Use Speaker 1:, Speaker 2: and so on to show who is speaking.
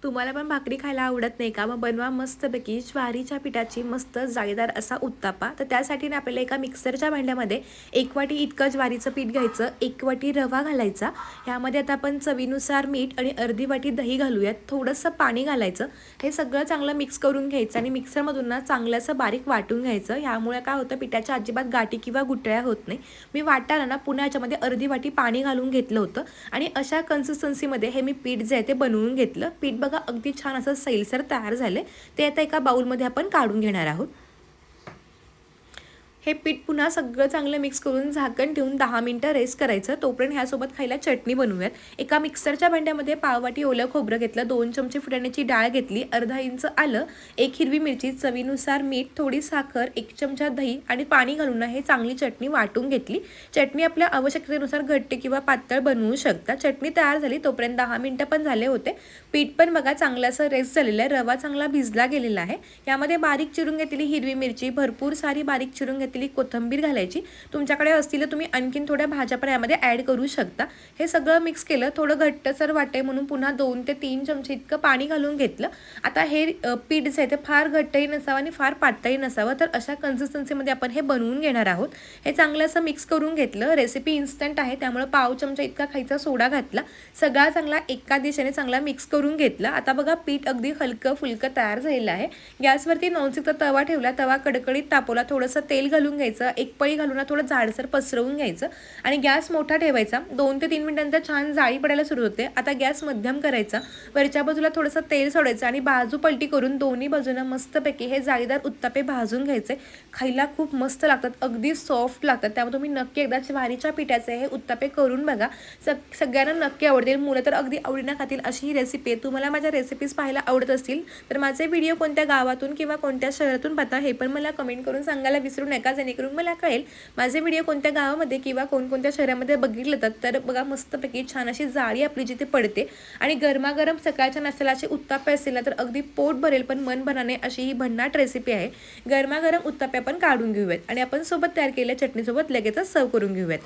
Speaker 1: तुम्हाला पण भाकरी खायला आवडत नाही का? मग बनवा मस्तपैकी ज्वारीच्या पिठाची मस्त जाळीदार असा उत्तापा. तर त्यासाठी ना आपल्याला एका मिक्सरच्या भांड्यामध्ये 1 वाटी इतकं ज्वारीचं पीठ घ्यायचं, 1 वाटी रवा घालायचा. ह्यामध्ये आता आपण चवीनुसार मीठ आणि अर्धी वाटी दही घालूयात. थोडंसं पाणी घालायचं. हे सगळं चांगलं मिक्स करून घ्यायचं आणि मिक्सरमधून ना चांगलं असं बारीक वाटून घ्यायचं. ह्यामुळे काय होतं, पिठाच्या अजिबात गाठी किंवा गुठळ्या होत नाही. मी वाटताना ना पुन्हा याच्यामध्ये अर्धी वाटी पाणी घालून घेतलं होतं आणि अशा कन्सिस्टन्सीमध्ये हे मी पीठ जे आहे ते बनवून घेतलं. पीठ बघा अगदी छान असं सैलसर तयार झाले. ते आता एका बाउलमध्ये आपण काढून घेणार आहोत. हे पीठ पुन्हा सगळं चांगलं मिक्स करून झाकण ठेवून 10 मिनिटं रेस्ट करायचं. तोपर्यंत ह्यासोबत खायला चटणी बनवूयात. एका मिक्सरच्या भांड्यामध्ये पाव वाटी ओलं खोबरं घेतलं, 2 चमचे फुटाण्याची डाळ घेतली, अर्धा इंच आलं, 1 हिरवी मिरची, चवीनुसार मीठ, थोडी साखर, 1 चमचा दही आणि पाणी घालून हे चांगली चटणी वाटून घेतली. चटणी आपल्या आवश्यकतेनुसार घट्ट किंवा पातळ बनवू शकता. चटणी तयार झाली तोपर्यंत 10 मिनिटं पण झाले होते. पीठ पण बघा चांगलं असं रेस्ट झालेलं आहे. रवा चांगला भिजला गेलेला आहे. यामध्ये बारीक चिरून घेतलेली हिरवी मिरची, भरपूर सारी बारीक चिरून घेतलेली कोथिंबीर घालायची. तुमच्याकडे असतील तर तुम्ही आणखीन थोड्या भाज्या पण यामध्ये ॲड करू शकता. हे सगळं मिक्स केलं. थोडं घट्टसर वाटे म्हणून पुन्हा 2 ते 3 चमचे इतकं पाणी घालून घेतलं. आता हे पीठ जे आहे ते फार घट्टही नसावं आणि फार पातळही नसावं. तर अशा कन्सिस्टन्सीमध्ये आपण हे बनवून घेणार आहोत. हे चांगलं असं मिक्स करून घेतलं. रेसिपी इन्स्टंट आहे त्यामुळे पाव चमचा इतका खायचा सोडा घातला. सगळा चांगला एका दिशेने चांगला मिक्स करून घेतला. आता बघा पीठ अगदी हलकं फुलकं तयार झालेलं आहे. गॅसवरती नॉनस्टिकचा तवा ठेवला. तवा कडकडीत तापवला. थोडंसं तेल घालून घ्यायचं. एक पळी घालून थोडं जाडसर पसरवून घ्यायचं आणि गॅस मोठा ठेवायचा. 2 ते 3 मिनिटांनंतर छान जाळी पडायला सुरू होते. आता गॅस मध्यम करायचा. वरच्या बाजूला थोडंसं तेल सोडायचं आणि बाजू पलटी करून दोन्ही बाजूनं मस्तपैकी हे जाळीदार उत्तापे भाजून घ्यायचे. खायला खूप मस्त लागतात, अगदी सॉफ्ट लागतात. त्यामुळे तुम्ही नक्की एकदा ज्वारीच्या पिठाचे हे उत्तापे करून बघा. सगळ्यांना नक्की आवडतील. मुलं तर अगदी आवडीनं खातील अशी ही रेसिपी आहे. तुम्हाला माझ्या रेसिपीज पाहायला आवडत असतील तर माझे व्हिडिओ कोणत्या गावातून किंवा कोणत्या शहरातून पाहता हे पण मला कमेंट करून सांगायला विसरू नका, जेणेकरून मला कळेल माझे व्हिडिओ कोणत्या गावामध्ये किंवा कोणकोणत्या शहरामध्ये बघितले जातात. तर बघा मस्तपैकी छान अशी जाळी आपली जिथे पडते आणि गरमागरम सकाळच्या नाश्त्याला असे उत्तापे असतील ना तर अगदी पोट भरेल पण मन भरणे अशी ही भन्नाट रेसिपी आहे. गरमागरम उत्तापे आपण काढून घेऊयात आणि आपण सोबत तयार केलेल्या चटणीसोबत लगेचच सर्व करून घेऊयात.